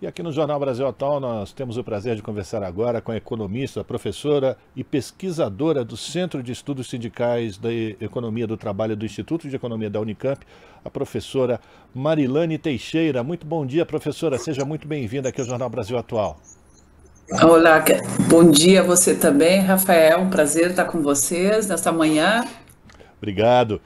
E aqui no Jornal Brasil Atual nós temos o prazer de conversar agora com a economista, professora e pesquisadora do Centro de Estudos Sindicais da Economia do Trabalho do Instituto de Economia da Unicamp, a professora Marilane Teixeira. Muito bom dia, professora. Seja muito bem-vinda aqui ao Jornal Brasil Atual. Olá, bom dia a você também, Rafael. Um prazer estar com vocês nesta manhã. Obrigado.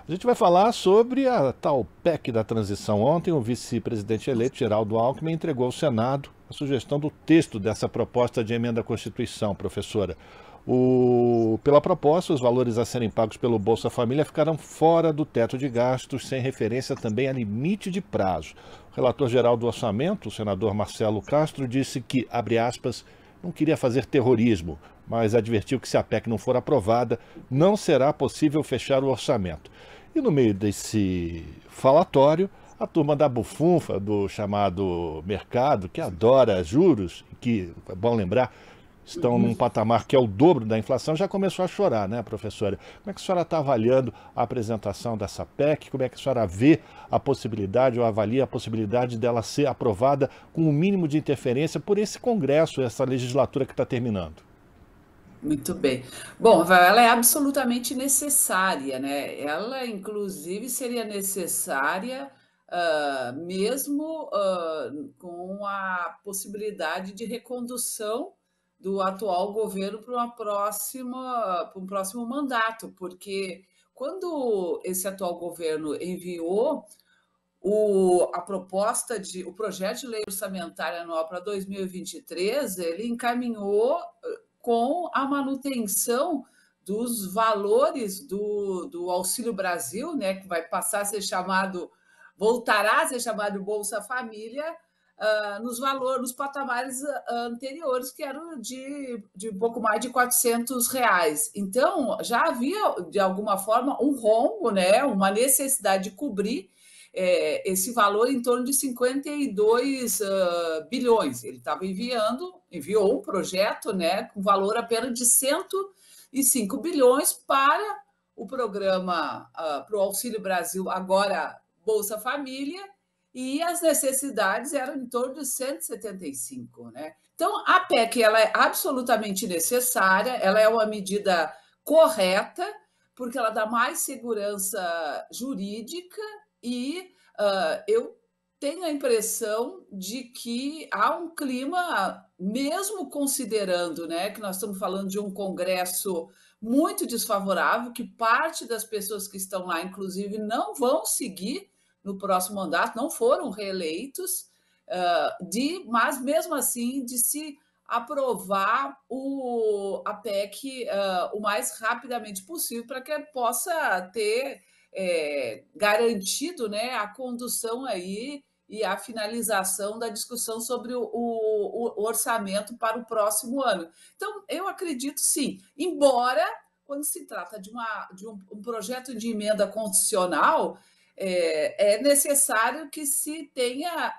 A gente vai falar sobre a tal PEC da transição. Ontem, o vice-presidente eleito, Geraldo Alckmin, entregou ao Senado a sugestão do texto dessa proposta de emenda à Constituição, professora. Pela proposta, os valores a serem pagos pelo Bolsa Família ficarão fora do teto de gastos, sem referência também a limite de prazo. O relator-geral do orçamento, o senador Marcelo Castro, disse que, abre aspas, não queria fazer terrorismo, mas advertiu que se a PEC não for aprovada, não será possível fechar o orçamento. E no meio desse falatório, a turma da bufunfa, do chamado mercado, que adora juros, que, é bom lembrar, estão num patamar que é o dobro da inflação, já começou a chorar, né, professora? Como é que a senhora está avaliando a apresentação dessa PEC? Como é que a senhora vê a possibilidade, ou avalia a possibilidade dela ser aprovada com o mínimo de interferência por esse Congresso, essa legislatura que está terminando? Muito bem. Bom, Rafael, ela é absolutamente necessária, né? Ela, inclusive, seria necessária mesmo com a possibilidade de recondução do atual governo para um próximo mandato, porque quando esse atual governo enviou o projeto de lei orçamentária anual para 2023, ele encaminhou com a manutenção dos valores do Auxílio Brasil, né, que vai passar a ser voltará a ser chamado Bolsa Família, nos patamares anteriores, que eram de pouco mais de R$ 400. Então, já havia, de alguma forma, um rombo, né, uma necessidade de cobrir esse valor em torno de 52 bilhões. Ele enviou um projeto, né, com valor apenas de 105 bilhões para o programa, para o Auxílio Brasil, agora Bolsa Família, e as necessidades eram em torno de 175, né? Então, a PEC ela é absolutamente necessária, ela é uma medida correta, porque ela dá mais segurança jurídica e eu tenho a impressão de que há um clima, mesmo considerando, né, que nós estamos falando de um Congresso muito desfavorável, que parte das pessoas que estão lá, inclusive, não vão seguir no próximo mandato, não foram reeleitos, mas mesmo assim de se aprovar a PEC o mais rapidamente possível para que possa ter garantido, né, a condução aí e a finalização da discussão sobre o orçamento para o próximo ano. Então, eu acredito sim, embora quando se trata de um projeto de emenda constitucional, é necessário que se tenha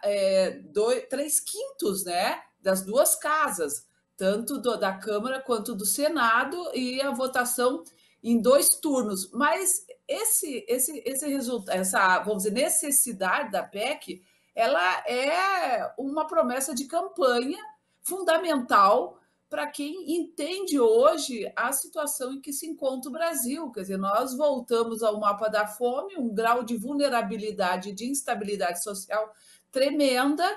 3/5, né, das duas casas, tanto da Câmara quanto do Senado, e a votação em 2 turnos. Mas essa, vamos dizer, necessidade da PEC, ela é uma promessa de campanha fundamental para quem entende hoje a situação em que se encontra o Brasil. Quer dizer, nós voltamos ao mapa da fome, um grau de vulnerabilidade, de instabilidade social tremenda,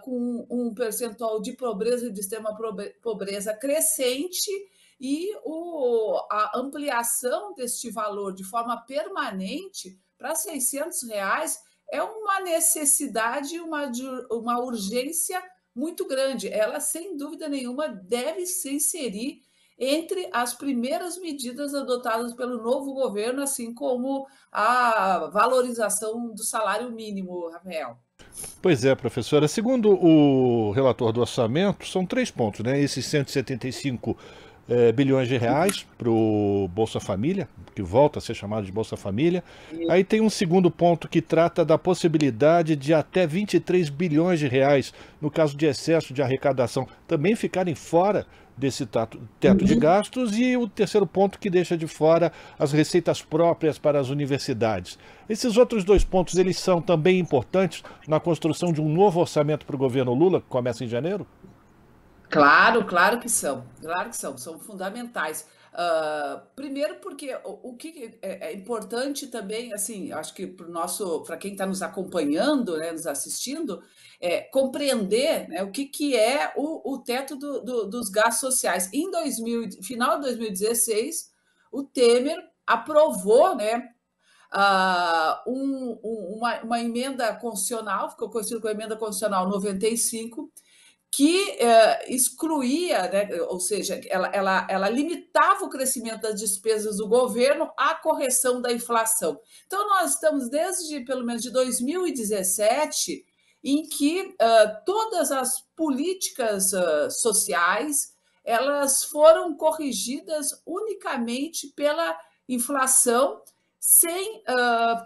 com um percentual de pobreza e de extrema pobreza crescente, e a ampliação deste valor de forma permanente para R$ 600 é uma necessidade, uma urgência muito grande. Ela, sem dúvida nenhuma, deve se inserir entre as primeiras medidas adotadas pelo novo governo, assim como a valorização do salário mínimo, Rafael. Pois é, professora. Segundo o relator do orçamento, são 3 pontos, né? Esses 175 bilhões de reais para o Bolsa Família, que volta a ser chamado de Bolsa Família. Aí tem um segundo ponto que trata da possibilidade de até 23 bilhões de reais, no caso de excesso de arrecadação, também ficarem fora desse teto de gastos, e o terceiro ponto que deixa de fora as receitas próprias para as universidades. Esses outros dois pontos, eles são também importantes na construção de um novo orçamento para o governo Lula, que começa em janeiro? Claro, claro que são fundamentais. Primeiro porque o que é importante também, assim, acho que para quem está nos acompanhando, né, nos assistindo, compreender, né, o que é o teto dos gastos sociais. Final de 2016, o Temer aprovou, né, uma emenda constitucional, ficou conhecido como emenda constitucional 95, que excluía, né, ou seja, ela limitava o crescimento das despesas do governo à correção da inflação. Então, nós estamos desde pelo menos de 2017, em que todas as políticas sociais elas foram corrigidas unicamente pela inflação, sem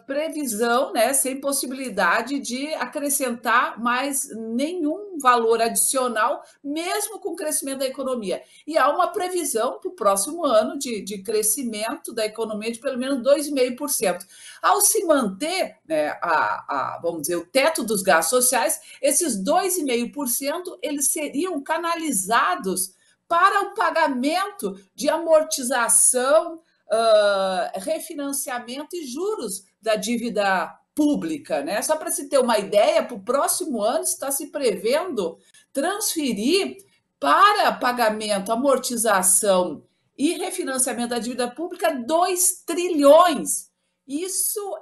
previsão, né, sem possibilidade de acrescentar mais nenhum valor adicional, mesmo com o crescimento da economia. E há uma previsão para o próximo ano de crescimento da economia de pelo menos 2,5%. Ao se manter, né, vamos dizer, o teto dos gastos sociais, esses 2,5% eles seriam canalizados para o pagamento de amortização, refinanciamento e juros da dívida pública, né? Só para se ter uma ideia, para o próximo ano está se prevendo transferir para pagamento, amortização e refinanciamento da dívida pública 2 trilhões. Isso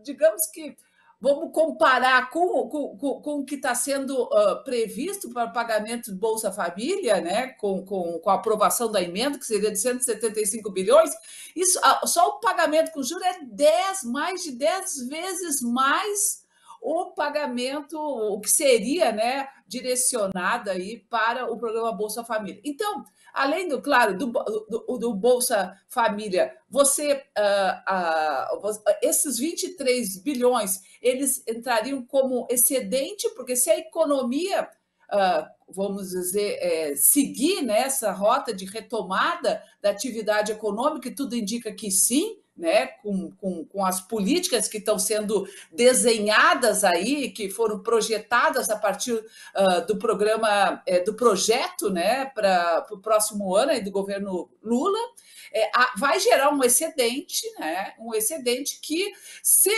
digamos que vamos comparar com o que está sendo previsto para o pagamento de Bolsa Família, né, com a aprovação da emenda, que seria de 175 bilhões, isso, só o pagamento com juros mais de 10 vezes mais o pagamento, o que seria, né, direcionado aí para o programa Bolsa Família. Então, além claro, do Bolsa Família, esses 23 bilhões, eles entrariam como excedente, porque se a economia, vamos dizer, seguir nessa rota de retomada da atividade econômica, e tudo indica que sim, né, com as políticas que estão sendo desenhadas aí, que foram projetadas a partir do programa, do projeto, né, para o próximo ano aí do governo Lula, vai gerar um excedente, né, que, se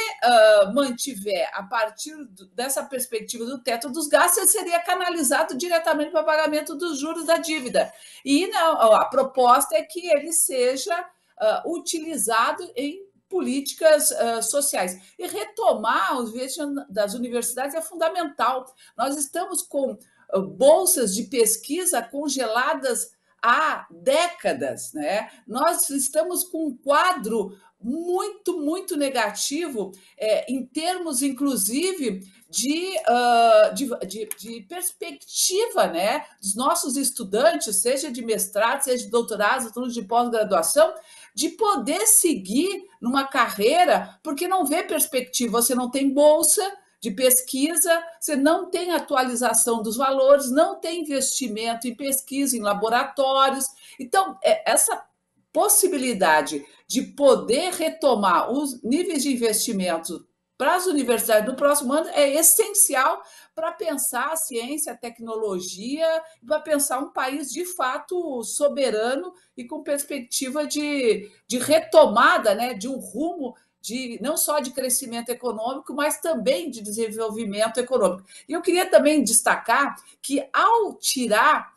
mantiver a partir dessa perspectiva do teto dos gastos, seria canalizado diretamente para o pagamento dos juros da dívida. E não, a proposta é que ele seja utilizado em políticas sociais. E retomar os investimentos das universidades é fundamental. Nós estamos com bolsas de pesquisa congeladas há décadas, né? Nós estamos com um quadro muito, muito negativo, em termos, inclusive, de perspectiva, né, dos nossos estudantes, seja de mestrado, seja de doutorado, alunos de pós-graduação, de poder seguir numa carreira, porque não vê perspectiva, você não tem bolsa de pesquisa, você não tem atualização dos valores, não tem investimento em pesquisa, em laboratórios. Então, essa possibilidade de poder retomar os níveis de investimento para as universidades no próximo ano é essencial para pensar a ciência, a tecnologia, para pensar um país de fato soberano e com perspectiva de retomada, né, de um rumo não só de crescimento econômico, mas também de desenvolvimento econômico. E eu queria também destacar que, ao tirar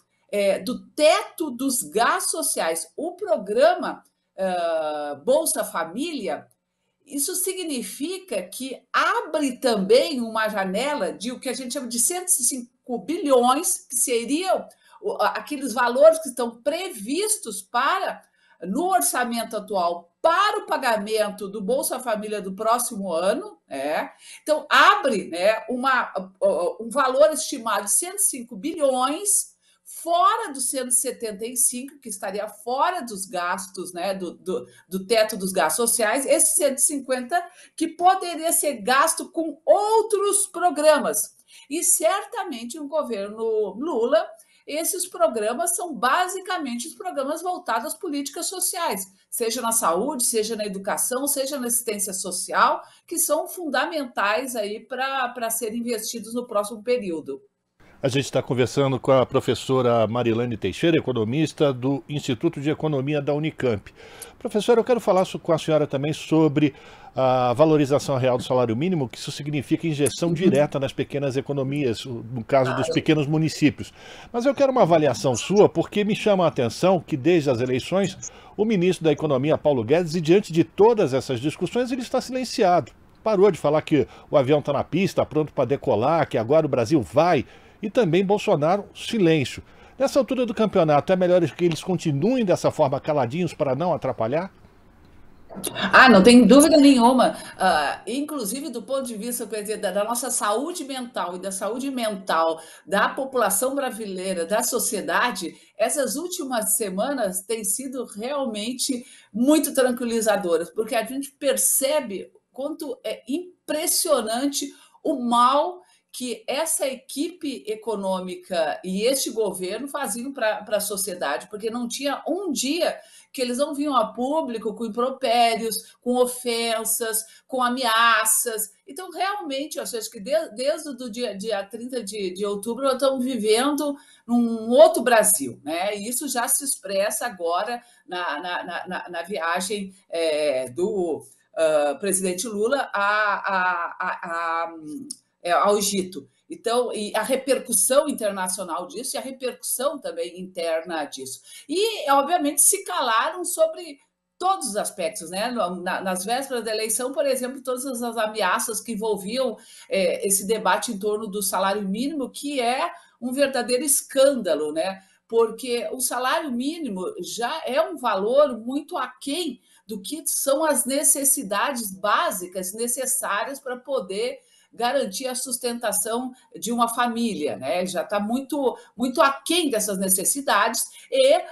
do teto dos gastos sociais o programa Bolsa Família, isso significa que abre também uma janela de o que a gente chama de 105 bilhões, que seriam aqueles valores que estão previstos no orçamento atual para o pagamento do Bolsa Família do próximo ano. Então, abre, né, um valor estimado de 105 bilhões, fora dos 175, que estaria fora dos gastos, né, do teto dos gastos sociais, esse 150 que poderia ser gasto com outros programas. E certamente o governo Lula esses programas são basicamente os programas voltados às políticas sociais, seja na saúde, seja na educação, seja na assistência social, que são fundamentais aí para serem investidos no próximo período. A gente está conversando com a professora Marilane Teixeira, economista do Instituto de Economia da Unicamp. Professora, eu quero falar com a senhora também sobre a valorização real do salário mínimo, que isso significa injeção direta nas pequenas economias, no caso dos pequenos municípios. Mas eu quero uma avaliação sua, porque me chama a atenção que desde as eleições, o ministro da Economia, Paulo Guedes, e diante de todas essas discussões, ele está silenciado. Parou de falar que o avião está na pista, pronto para decolar, que agora o Brasil vai. E também Bolsonaro, silêncio. Nessa altura do campeonato, é melhor que eles continuem dessa forma caladinhos para não atrapalhar? Não tem dúvida nenhuma. Inclusive, do ponto de vista, quer dizer, da nossa saúde mental e da saúde mental da população brasileira, da sociedade, essas últimas semanas têm sido realmente muito tranquilizadoras, porque a gente percebe quanto é impressionante o mal que essa equipe econômica e este governo faziam para a sociedade, porque não tinha um dia que eles não vinham a público com impropérios, com ofensas, com ameaças. Então, realmente, eu acho que desde o dia 30 de outubro, nós estamos vivendo num outro Brasil, né? E isso já se expressa agora na viagem do presidente Lula ao Egito. Então, e a repercussão internacional disso e a repercussão também interna disso. E, obviamente, se calaram sobre todos os aspectos, né? Nas vésperas da eleição, por exemplo, todas as ameaças que envolviam esse debate em torno do salário mínimo, que é um verdadeiro escândalo, né? Porque o salário mínimo já é um valor muito aquém do que são as necessidades básicas necessárias para poder garantir a sustentação de uma família, né? Ele já está muito, muito aquém dessas necessidades e,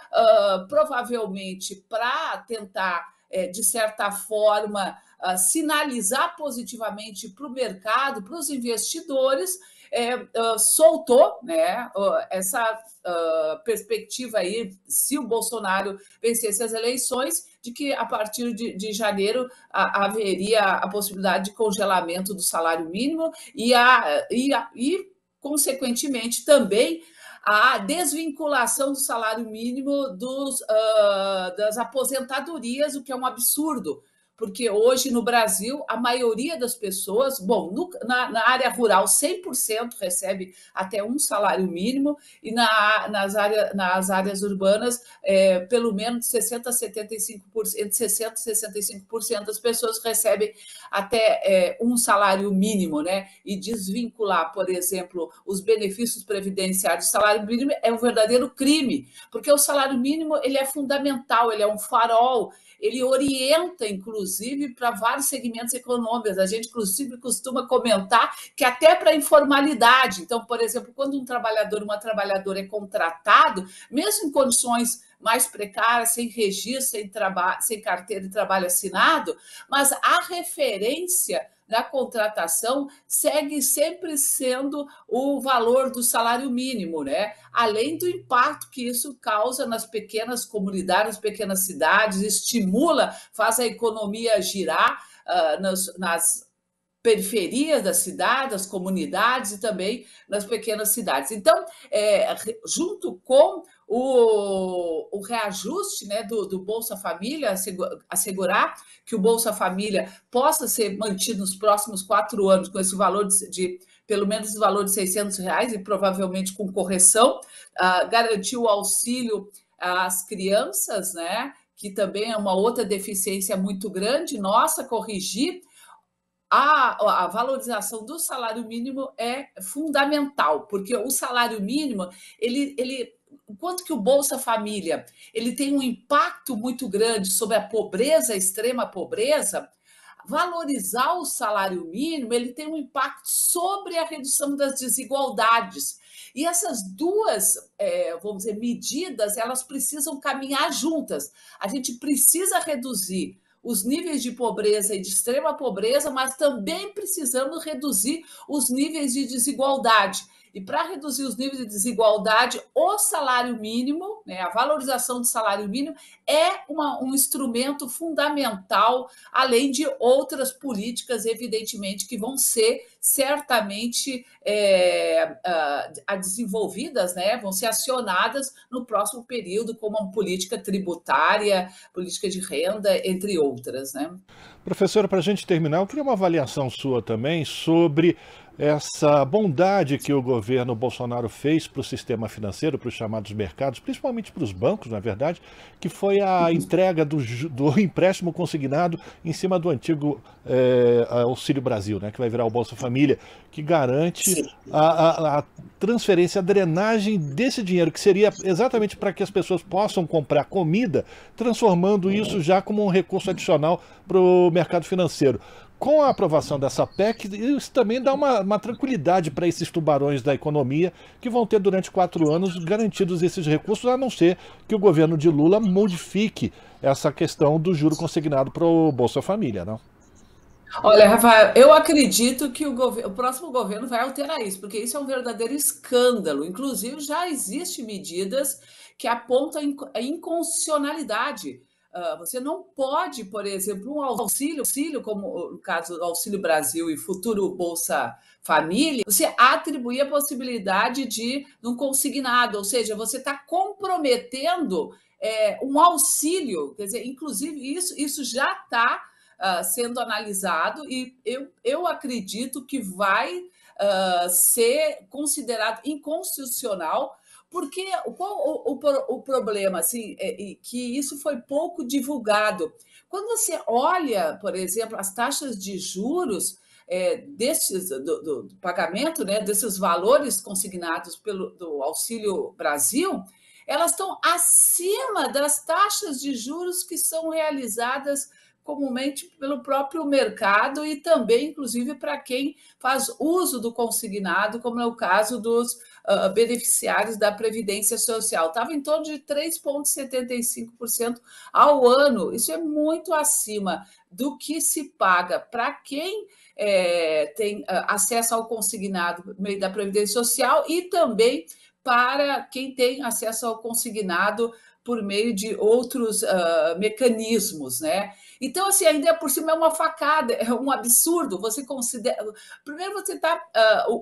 provavelmente, para tentar, de certa forma, sinalizar positivamente para o mercado, para os investidores, soltou, né, essa perspectiva aí, se o Bolsonaro vencesse as eleições, de que a partir de janeiro haveria a possibilidade de congelamento do salário mínimo e consequentemente, também a desvinculação do salário mínimo das aposentadorias, o que é um absurdo, porque hoje no Brasil a maioria das pessoas, na área rural 100% recebe até um salário mínimo e nas áreas urbanas pelo menos 60% a 75%, 60% a 65% das pessoas recebem até um salário mínimo, né? E desvincular, por exemplo, os benefícios previdenciários do salário mínimo é um verdadeiro crime, porque o salário mínimo ele é fundamental, ele é um farol, ele orienta, inclusive, para vários segmentos econômicos. A gente, inclusive, costuma comentar que até para a informalidade. Então, por exemplo, quando um trabalhador, uma trabalhadora é contratado, mesmo em condições mais precárias, sem registro, sem carteira de trabalho assinado, mas a referência da contratação segue sempre sendo o valor do salário mínimo, né? Além do impacto que isso causa nas pequenas comunidades, nas pequenas cidades, estimula, faz a economia girar nas periferias da cidade, das comunidades e também nas pequenas cidades. Então, junto com o reajuste, né, do Bolsa Família, assegurar que o Bolsa Família possa ser mantido nos próximos 4 anos com esse valor de pelo menos o valor de R$ 600 e provavelmente com correção, garantir o auxílio às crianças, né, que também é uma outra deficiência muito grande, nossa, corrigir. A valorização do salário mínimo é fundamental, porque o salário mínimo, enquanto que o Bolsa Família ele tem um impacto muito grande sobre a pobreza, a extrema pobreza, valorizar o salário mínimo ele tem um impacto sobre a redução das desigualdades. E essas duas, vamos dizer, medidas, elas precisam caminhar juntas. A gente precisa reduzir os níveis de pobreza e de extrema pobreza, mas também precisamos reduzir os níveis de desigualdade. E para reduzir os níveis de desigualdade, o salário mínimo, né, a valorização do salário mínimo, é um instrumento fundamental, além de outras políticas, evidentemente, que vão ser certamente desenvolvidas, né, vão ser acionadas no próximo período, como a política tributária, política de renda, entre outras, né? Professora, para a gente terminar, eu queria uma avaliação sua também sobre essa bondade que o governo Bolsonaro fez para o sistema financeiro, para os chamados mercados, principalmente para os bancos, na verdade, que foi a entrega do empréstimo consignado em cima do antigo Auxílio Brasil, né, que vai virar o Bolsa Família, que garante a transferência, a drenagem desse dinheiro, que seria exatamente para que as pessoas possam comprar comida, transformando isso já como um recurso adicional para o mercado financeiro. Com a aprovação dessa PEC, isso também dá uma tranquilidade para esses tubarões da economia que vão ter durante 4 anos garantidos esses recursos, a não ser que o governo de Lula modifique essa questão do juro consignado para o Bolsa Família, não? Olha, Rafael, eu acredito que o próximo governo vai alterar isso, porque isso é um verdadeiro escândalo. Inclusive, já existem medidas que apontam a inconstitucionalidade. Você não pode, por exemplo, um auxílio, como no caso do Auxílio Brasil e futuro Bolsa Família, você atribuir a possibilidade de um consignado, ou seja, você está comprometendo um auxílio, quer dizer, inclusive isso já está sendo analisado e eu acredito que vai ser considerado inconstitucional, porque o problema, assim, que isso foi pouco divulgado. Quando você olha, por exemplo, as taxas de juros do pagamento, né, desses valores consignados do Auxílio Brasil, elas estão acima das taxas de juros que são realizadas comumente pelo próprio mercado e também, inclusive, para quem faz uso do consignado, como é o caso dos beneficiários da Previdência Social. Estava em torno de 3,75% ao ano. Isso é muito acima do que se paga para quem tem acesso ao consignado por meio da Previdência Social e também para quem tem acesso ao consignado por meio de outros mecanismos, né? Então, assim, ainda por cima é uma facada, é um absurdo. Você considera. Primeiro, você está.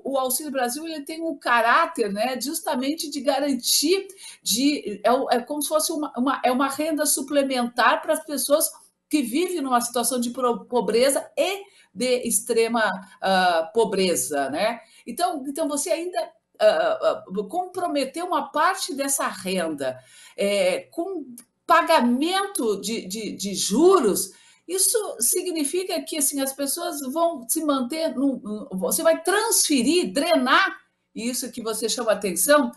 O Auxílio Brasil ele tem um caráter, né, justamente de garantir, é como se fosse uma renda suplementar para as pessoas que vivem numa situação de pobreza e de extrema pobreza, né? Então você ainda comprometer uma parte dessa renda com pagamento de juros, isso significa que assim, as pessoas vão se manter, você vai transferir, drenar isso que você chama atenção,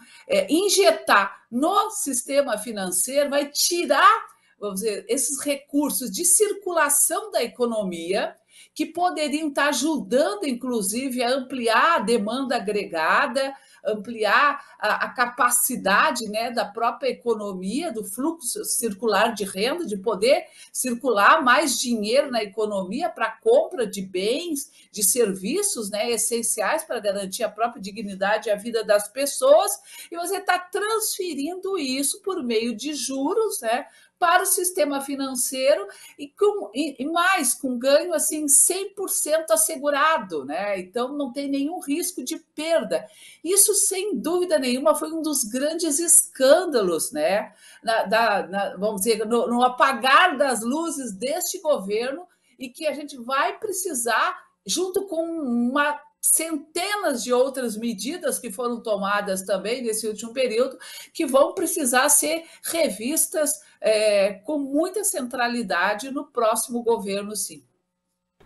injetar no sistema financeiro, vai tirar, vamos dizer, esses recursos de circulação da economia, que poderiam estar ajudando, inclusive, a ampliar a demanda agregada, ampliar a capacidade, né, da própria economia, do fluxo circular de renda, de poder circular mais dinheiro na economia para compra de bens, de serviços, né, essenciais para garantir a própria dignidade e a vida das pessoas, e você está transferindo isso por meio de juros, né, para o sistema financeiro e mais, com ganho assim 100% assegurado, né? Então não tem nenhum risco de perda. Isso, sem dúvida nenhuma, foi um dos grandes escândalos, né? Vamos dizer, no apagar das luzes deste governo, e que a gente vai precisar, junto com centenas de outras medidas que foram tomadas também nesse último período, que vão precisar ser revistas com muita centralidade no próximo governo, sim.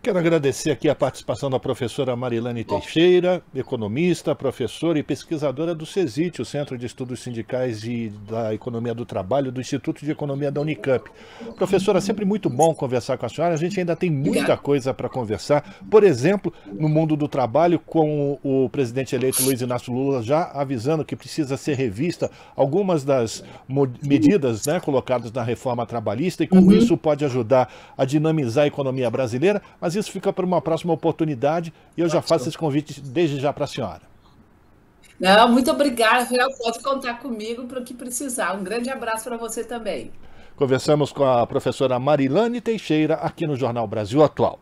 Quero agradecer aqui a participação da professora Marilane Teixeira, economista, professora e pesquisadora do CESIT, o Centro de Estudos Sindicais e da Economia do Trabalho, do Instituto de Economia da Unicamp. Professora, sempre muito bom conversar com a senhora, a gente ainda tem muita coisa para conversar, por exemplo, no mundo do trabalho, com o presidente eleito Luiz Inácio Lula já avisando que precisa ser revista algumas das medidas, né, colocadas na reforma trabalhista e como isso pode ajudar a dinamizar a economia brasileira, mas isso fica para uma próxima oportunidade e eu já faço esse convite desde já para a senhora. Não, muito obrigada, Rafael. Pode contar comigo para o que precisar. Um grande abraço para você também. Conversamos com a professora Marilane Teixeira aqui no Jornal Brasil Atual.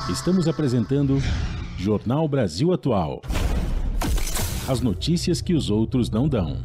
Estamos apresentando Jornal Brasil Atual. As notícias que os outros não dão.